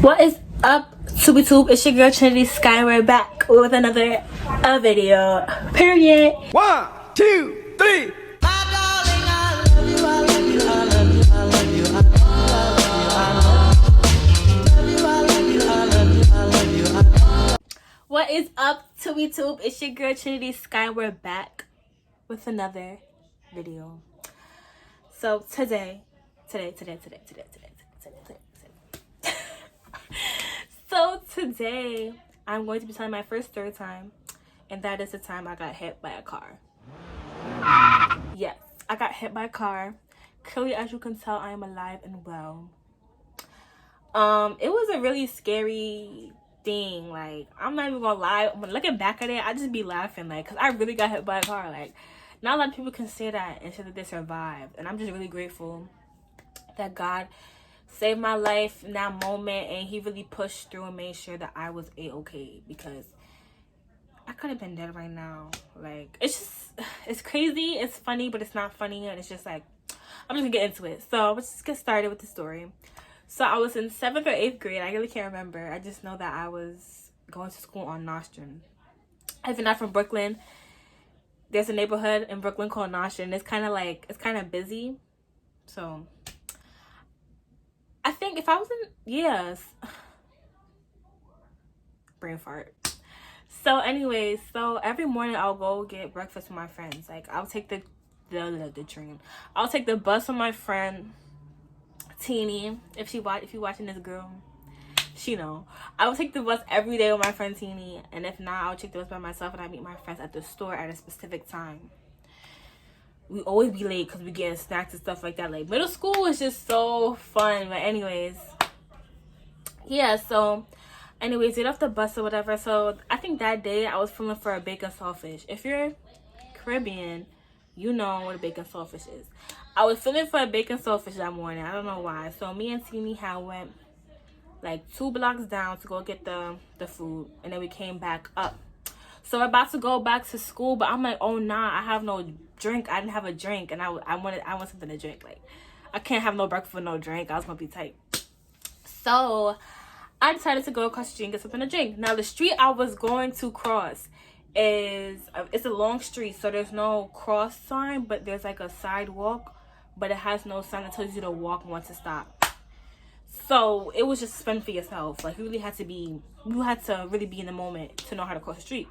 What is up, TubeTube? It's your girl Trinity Sky. We're back with another video. Period. 1, 2, 3. What is up, TubeTube? It's your girl Trinity Sky. We're back with another video. So today. So today, I'm going to be telling my first story time, and that is the time I got hit by a car. Yes, I got hit by a car. Clearly, as you can tell, I am alive and well. It was a really scary thing. Like, I'm not even gonna lie. When looking back at it, I just be laughing, like, cause I really got hit by a car. Like, not a lot of people can say that and say that they survived, and I'm just really grateful that God saved my life in that moment, and he really pushed through and made sure that I was a-okay, because I could have been dead right now. Like, it's crazy, it's funny, but it's not funny, and it's just like, I'm just gonna get into it. So let's just get started with the story. So I was in 7th or 8th grade. I really can't remember. I just know that I was going to school on Nostrand. If you're not from Brooklyn, there's a neighborhood in Brooklyn called Nostrand. It's kind of busy. So I think if I was yes, brain fart. So anyways, so every morning I'll go get breakfast with my friends. Like, I'll take the train. I'll take the bus with my friend Teeny. If you watching this, girl, she know. I will take the bus every day with my friend Teeny, and if not, I'll take the bus by myself, and I meet my friends at the store at a specific time. We always be late because we getting snacks and stuff like that. Like, middle school was just so fun. But anyways, yeah, so anyways, get off the bus or whatever. So I think that day I was feeling for a bacon saltfish. If you're Caribbean, you know what a bacon saltfish is. I was feeling for a bacon saltfish that morning. I don't know why. So me and Teeny had went like 2 blocks down to go get the food, and then we came back up. So we're about to go back to school, but I'm like, oh nah, I have no drink. I didn't have a drink, and I want something to drink. Like, I can't have no breakfast with no drink. I was gonna be tight. So I decided to go across the street and get something to drink. Now the street I was going to cross it's a long street, so there's no cross sign, but there's like a sidewalk, but it has no sign that tells you to walk and when to stop. So it was just spend for yourself. Like, you had to really be in the moment to know how to cross the street.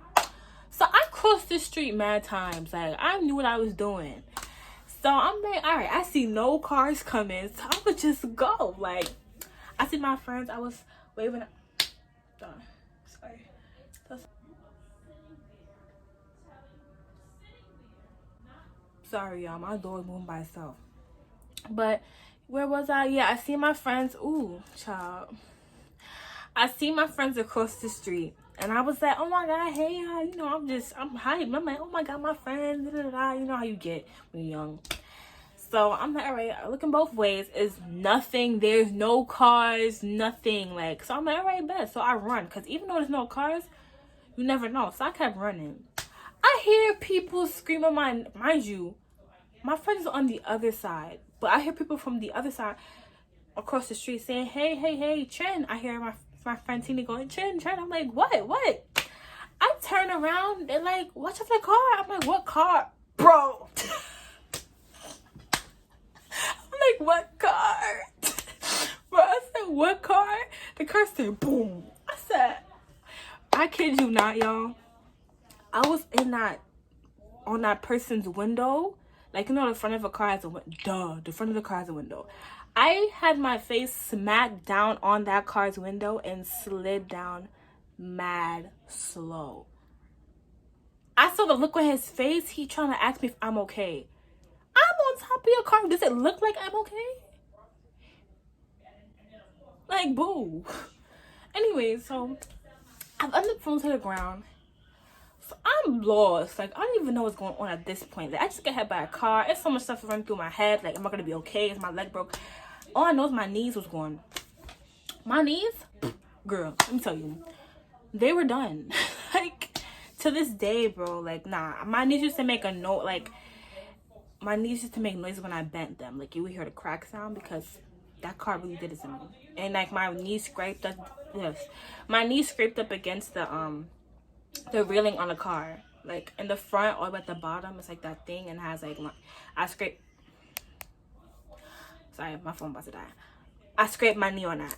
So I crossed the street mad times. Like, I knew what I was doing. So I'm like, all right, I see no cars coming, so I would just go. Like, I see my friends. I was waving. Sorry, y'all. My door is moving by itself. But where was I? Yeah, I see my friends. Ooh, child. I see my friends across the street, and I was like, oh my god, hey, you know, I'm hyped. I'm like, oh my god, my friends, da, da, da. You know how you get when you're young. So I'm like, all right, looking both ways is nothing. There's no cars, nothing. Like, so I'm like, all right, bet. So I run, because even though there's no cars, you never know. So I kept running. I hear people screaming, mind you, my friend is on the other side, but I hear people from the other side across the street saying, hey, Trin. I hear my friend Tina going, Trin. I'm like, what? I turn around, they're like, watch out for the car. I'm like, what car? Bro. I'm like, what car? Bro, I said, what car? The car said, boom. I said, I kid you not, y'all. I was on that person's window. Like, you know, the front of a car has a window. The front of the car has a window. I had my face smacked down on that car's window and slid down mad slow. I saw the look on his face. He trying to ask me if I'm okay. I'm on top of your car. Does it look like I'm okay? Like, boo. Anyway, so I've ended up falling to the ground. So I'm lost. Like, I don't even know what's going on at this point. Like, I just got hit by a car. It's so much stuff running through my head. Like, am I gonna be okay? Is my leg broke? All I know is my knees was going. My knees, girl, let me tell you, they were done. Like, to this day, bro. Like, nah, my knees used to make a note. Like, my knees used to make noise when I bent them. Like, you would hear the crack sound because that car really did it to me. And like my knee scraped up, yes, my knee scraped up against the railing on the car, like in the front or at the bottom. It's like that thing, and has like I scraped. Sorry, my phone about to die. I scraped my knee on that.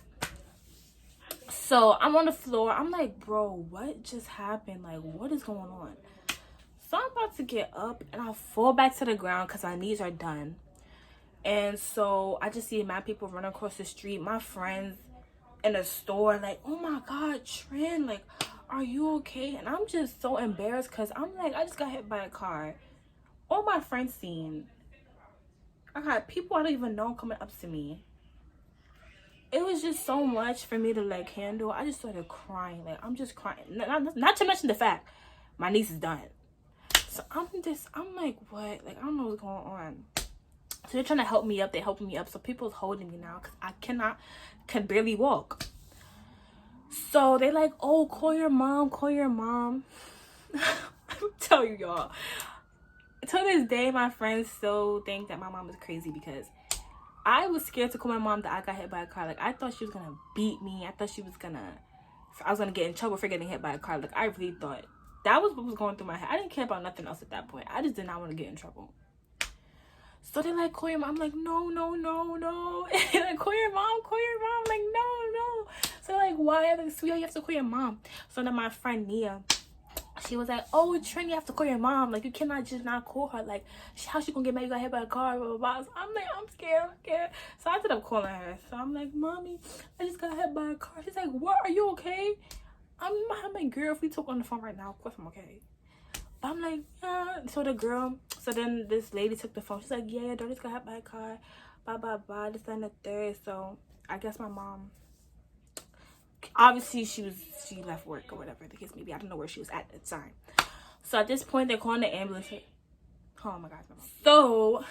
So I'm on the floor. I'm like, bro, what just happened? Like, what is going on? So I'm about to get up and I fall back to the ground because my knees are done. And so I just see mad people running across the street. My friends in the store, like, oh my God, Trent, like, are you okay? And I'm just so embarrassed because I'm like, I just got hit by a car. All my friends seen. I got people I don't even know coming up to me. It was just so much for me to like handle. I just started crying. Like, I'm just crying. Not to mention the fact my niece is done. So I'm like, what? Like, I don't know what's going on. So they're trying to help me up. They're helping me up. So people's holding me now because I can barely walk. So they like, oh, call your mom. I'll tell you, y'all. To this day, my friends still think that my mom is crazy because I was scared to call my mom that I got hit by a car. Like, I thought she was gonna beat me. I thought I was gonna get in trouble for getting hit by a car. Like, I really thought that was what was going through my head. I didn't care about nothing else at that point. I just did not want to get in trouble. So they're like, call your mom. I'm like, no. And like, call your mom. I'm like, no. So like, why? I'm like, sweetheart, you have to call your mom. So then my friend Nia, she was like, oh, Trent, you have to call your mom. Like, you cannot just not call her. Like, how she gonna get mad you got hit by a car? Blah, blah, blah. So I'm like, I'm scared. So I ended up calling her. So I'm like, Mommy, I just got hit by a car. She's like, what? Are you okay? I'm like, girl, if we talk on the phone right now, of course I'm okay. But I'm like, yeah. So then this lady took the phone. She's like, yeah, your daughter just got hit by a car. Blah, blah, blah. This, that, and the third. So I guess my mom, obviously she left work or whatever the case may be. I don't know where she was at the time. So at this point they're calling the ambulance. Oh my God. So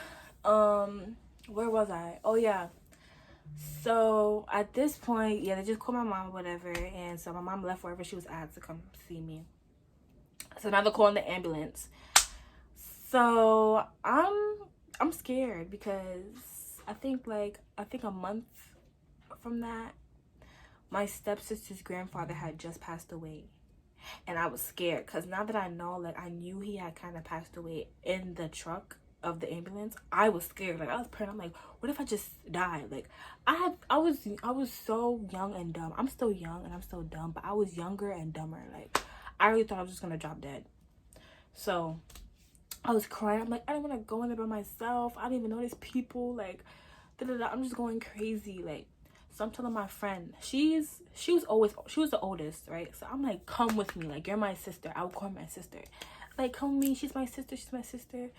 where was I? Oh yeah. So at this point, yeah, they just called my mom or whatever, and so my mom left wherever she was at to come see me. So now they're calling the ambulance. So I'm scared because I think a month from that, my stepsister's grandfather had just passed away. And I was scared because now that I know, like, I knew he had kind of passed away in the truck of the ambulance. I was scared. Like, I was praying. I'm like, what if I just die? Like, I was so young and dumb. I'm still young and I'm still dumb, but I was younger and dumber. Like, I really thought I was just gonna drop dead. So I was crying. I'm like, I don't want to go in there by myself. I don't even know these people. Like, I'm just going crazy. Like, so I'm telling my friend, she was the oldest, right? So I'm like, come with me. Like, you're my sister. I would call her my sister. Like, come with me. She's my sister.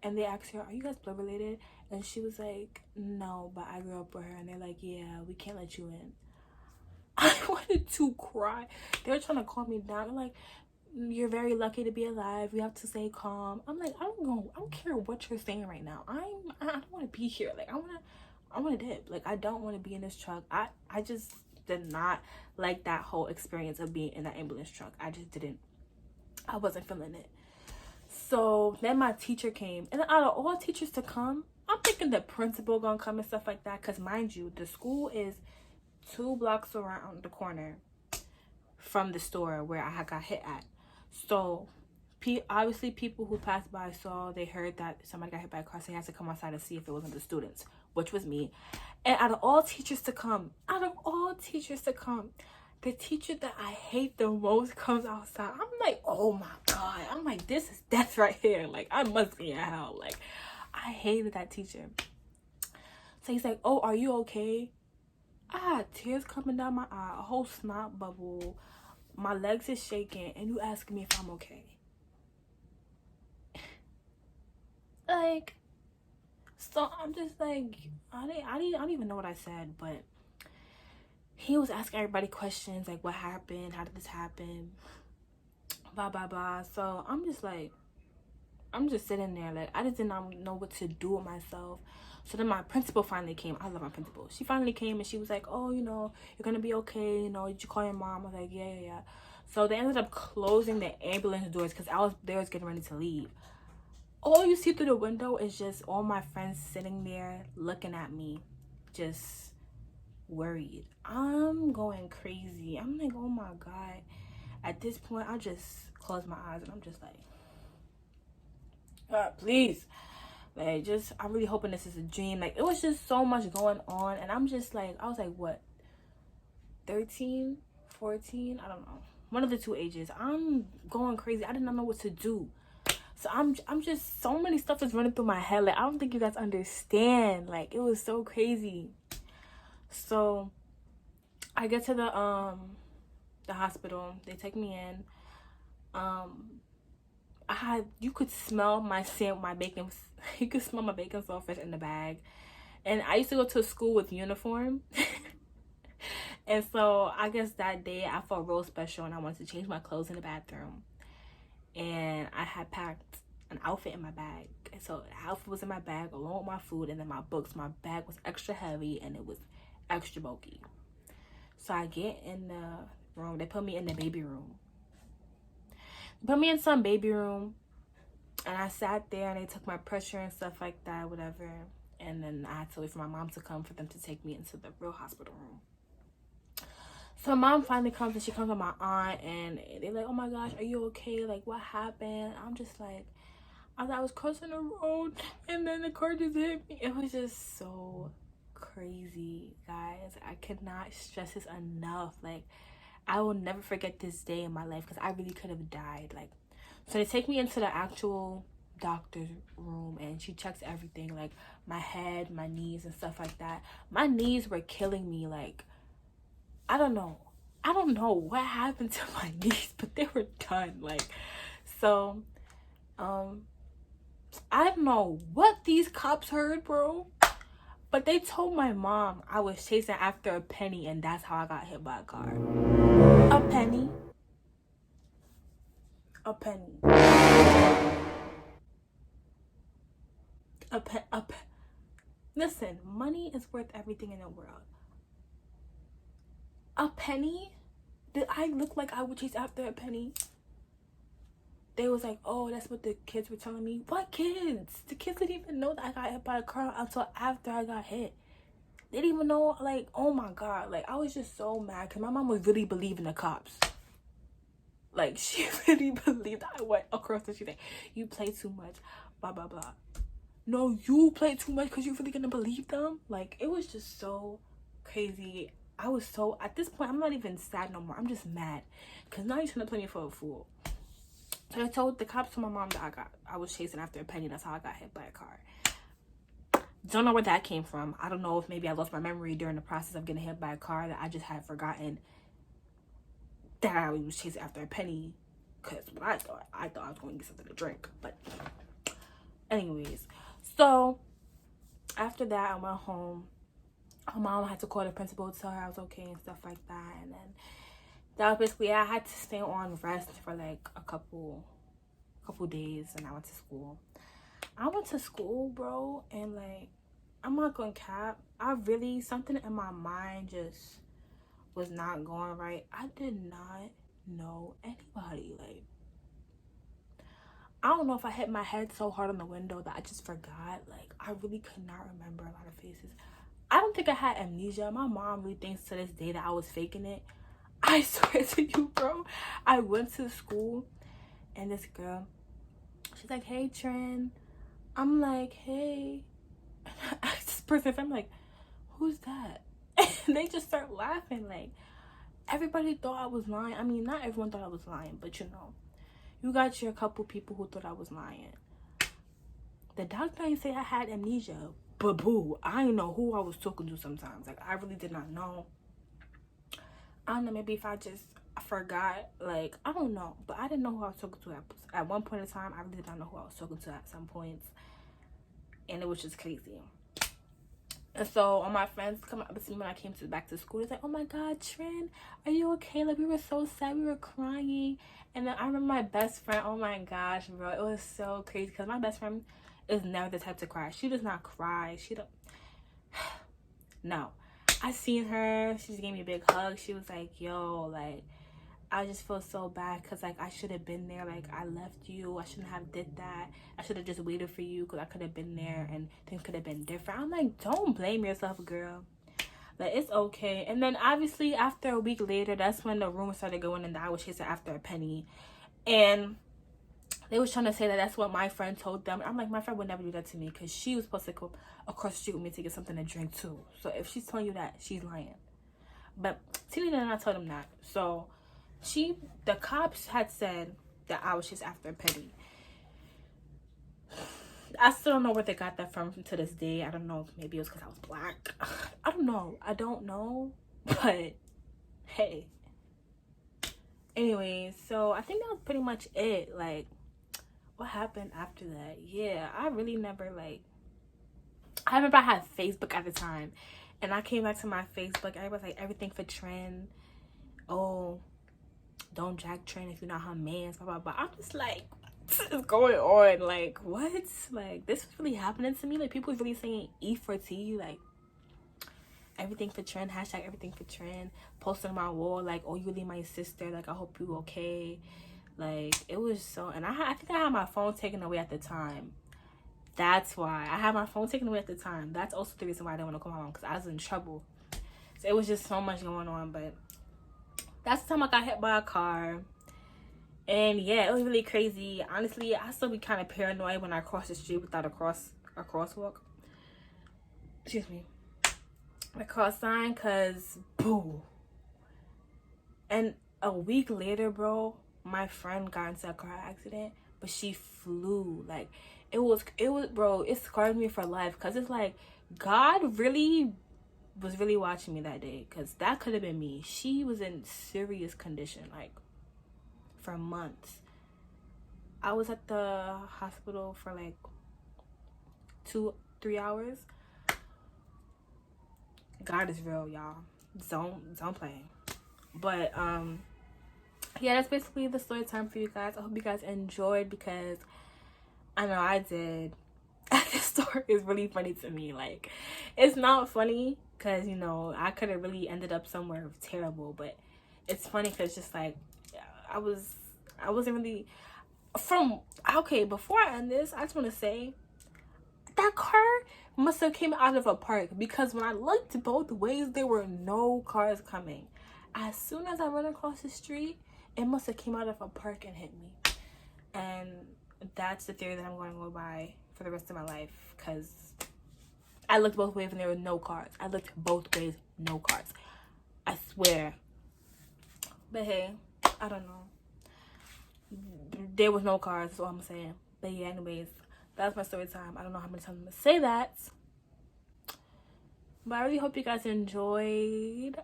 And they asked her, are you guys blood related? And she was like, no, but I grew up with her. And they're like, yeah, we can't let you in. I wanted to cry. They were trying to calm me down. They're like, you're very lucky to be alive. You have to stay calm. I'm like, I don't care what you're saying right now. I don't want to be here. Like, I want to dip. Like, I don't want to be in this truck. I just did not like that whole experience of being in that ambulance truck. I just didn't. I wasn't feeling it. So then my teacher came, and out of all teachers to come, I'm thinking the principal gonna come and stuff like that. Cause mind you, the school is 2 blocks around the corner from the store where I got hit at. So obviously people who passed by they heard that somebody got hit by a car, so they had to come outside to see if it wasn't the students, which was me. And out of all teachers to come, the teacher that I hate the most comes outside. I'm like, oh my God. I'm like, this is death right here. Like, I must be in hell. Like, I hated that teacher. So he's like, oh, are you okay? I had tears coming down my eye, a whole snot bubble. My legs is shaking, and you asking me if I'm okay. Like, so I'm just like, I don't even know what I said, but he was asking everybody questions, like, what happened? How did this happen? Blah, blah, blah. So I'm just sitting there, like, I just did not know what to do with myself. So then my principal finally came. I love my principal. She finally came, and she was like, oh, you're going to be okay. Did you call your mom? I was like, yeah. So they ended up closing the ambulance doors because they was getting ready to leave. All you see through the window is just all my friends sitting there looking at me, just worried. I'm going crazy. I'm like, oh my God. At this point, I just close my eyes and I'm just like, please. Like, just, I'm really hoping this is a dream. Like, it was just so much going on. And I'm just like, I was like, what? 13, 14? I don't know. One of the two ages. I'm going crazy. I did not know what to do. So I'm just, so many stuff is running through my head. Like, I don't think you guys understand. Like, it was so crazy. So I get to the hospital. They take me in. You could smell my bacon. You could smell my bacon saltfish in the bag. And I used to go to school with uniform. And so I guess that day I felt real special and I wanted to change my clothes in the bathroom. And I had packed an outfit in my bag. And so the outfit was in my bag along with my food and then my books. My bag was extra heavy and it was extra bulky. So I get in the room. They put me in the baby room. They put me in some baby room. And I sat there and they took my pressure and stuff like that, whatever. And then I had to wait for my mom to come for them to take me into the real hospital room. So mom finally comes and she comes with my aunt and they're like, oh my gosh, are you okay? Like, what happened? I'm just like, I was crossing the road and then the car just hit me. It was just so crazy, guys. I cannot stress this enough. Like, I will never forget this day in my life because I really could have died. Like, so they take me into the actual doctor's room and she checks everything, like my head, my knees and stuff like that. My knees were killing me. Like, I don't know what happened to my knees, but they were done. Like, so I don't know what these cops heard, bro, but they told my mom I was chasing after a penny and that's how I got hit by a car. A penny. Listen, money is worth everything in the world. A penny? Did I look like I would chase after a penny? They was like, oh, that's what the kids were telling me. What kids? The kids didn't even know that I got hit by a car until after I got hit. They didn't even know, like, oh my God. Like, I was just so mad because my mom was really believing the cops. Like, she really believed I went across the street. Like, you play too much, blah, blah, blah. No, you play too much because you're really going to believe them? Like, it was just so crazy. I was so, at this point, I'm not even sad no more. I'm just mad because now you're trying to play me for a fool. So I told the cops to my mom that I was chasing after a penny. That's how I got hit by a car. Don't know where that came from. I don't know if maybe I lost my memory during the process of getting hit by a car, that I just had forgotten that I was chasing after a penny. Because what I thought I was going to get something to drink. But anyways, so after that I went home. My mom had to call the principal to tell her I was okay and stuff like that. And then that was basically, I had to stay on rest for like a couple days and I went to school. I went to school, bro, and like, I'm not gonna cap, something in my mind just was not going right. I did not know anybody. Like, I don't know if I hit my head so hard on the window that I just forgot. Like, I really could not remember a lot of faces. I don't think I had amnesia. My mom really thinks to this day that I was faking it. I swear to you, bro. I went to school and this girl, she's like, hey, Trin. I'm like, hey. This person, I'm like, who's that? And they just start laughing. Like, everybody thought I was lying. I mean, not everyone thought I was lying, but you know, you got your couple people who thought I was lying. The doctor didn't say I had amnesia, but boo, I didn't know who I was talking to sometimes. Like, I really did not know. I don't know, maybe if I just forgot, like, I don't know, but I didn't know who I was talking to at one point in time. I really did not know who I was talking to at some points, and it was just crazy. And so all my friends come up to me when I came back to school. It's like, oh my God, Trin, are you okay? Like, we were so sad, we were crying. And then I remember my best friend, oh my gosh, bro, it was so crazy because my best friend is never the type to cry. She does not cry. She don't. No. I seen her. She just gave me a big hug. She was like, yo, like, I just feel so bad because, like, I should have been there. Like, I left you. I shouldn't have did that. I should have just waited for you because I could have been there and things could have been different. I'm like, don't blame yourself, girl. Like, it's okay. And then obviously after a week later, that's when the rumor started going and I was chasing after a penny. And they was trying to say that that's what my friend told them. I'm like, my friend would never do that to me because she was supposed to go across the street with me to get something to drink too. So if she's telling you that, she's lying. But Tina did not tell them that. So the cops had said that I was just after a penny. I still don't know where they got that from to this day. I don't know. Maybe it was because I was black. I don't know. But hey. Anyways, so I think that was pretty much it. Like, what happened after that? Yeah, I really never, like, I remember I had Facebook at the time. And I came back to my Facebook. Everybody's like, everything for Trend. Oh, don't jack Trend if you're not her man. Blah, blah, blah. I'm just like, what is going on? Like, what? Like, this is really happening to me? Like, people really saying E for T. Like, everything for Trend. Hashtag everything for Trend. Posting on my wall. Like, oh, you really my sister. Like, I hope you okay. Like, it was so... And I think I had my phone taken away at the time. That's why. I had my phone taken away at the time. That's also the reason why I didn't want to call my mom. Because I was in trouble. So it was just so much going on. But that's the time I got hit by a car. And yeah, it was really crazy. Honestly, I still be kind of paranoid when I cross the street without a crosswalk. Excuse me. A cross sign. Because, boo. And a week later, bro, my friend got into a car accident. But she flew. Like, it was, bro, it scarred me for life. Because it's like, God really was really watching me that day. Because that could have been me. She was in serious condition, like, for months. I was at the hospital for, like, 2-3 hours. God is real, y'all. Don't play. But, yeah, that's basically the story time for you guys. I hope you guys enjoyed because I know I did. This story is really funny to me. Like, it's not funny because, you know, I could have really ended up somewhere terrible, but it's funny because just like I wasn't really okay, before I end this, I just want to say that car must have came out of a park because when I looked both ways, there were no cars coming. As soon as I ran across the street, it must have came out of a park and hit me. And that's the theory that I'm going to go by for the rest of my life because I looked both ways and there were no cars. I looked both ways, no cars. I swear. But hey, I don't know. There was no cars, that's all I'm saying. But yeah, anyways, that's my story time. I don't know how many times I'm going to say that. But I really hope you guys enjoyed.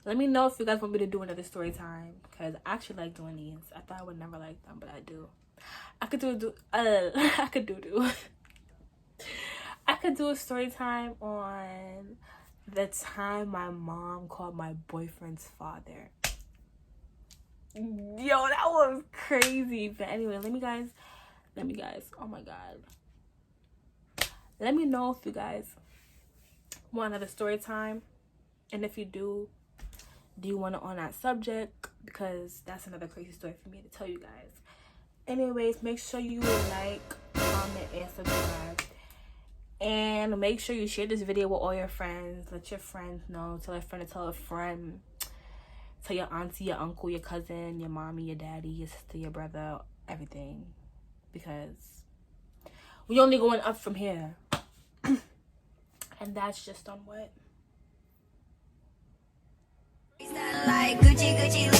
Let me know if you guys want me to do another story time because I actually like doing these. I thought I would never like them, but I do. I could do a story time on the time my mom called my boyfriend's father. Yo, that was crazy. But anyway, let me guys. Oh my god. Let me know if you guys want another story time, and if you do you want it on that subject? Because that's another crazy story for me to tell you guys. Anyways, make sure you like, comment, and subscribe. And make sure you share this video with all your friends. Let your friends know. Tell a friend to tell a friend. Tell your auntie, your uncle, your cousin, your mommy, your daddy, your sister, your brother, everything. Because we only going up from here. And that's just on what? Like Gucci, Gucci.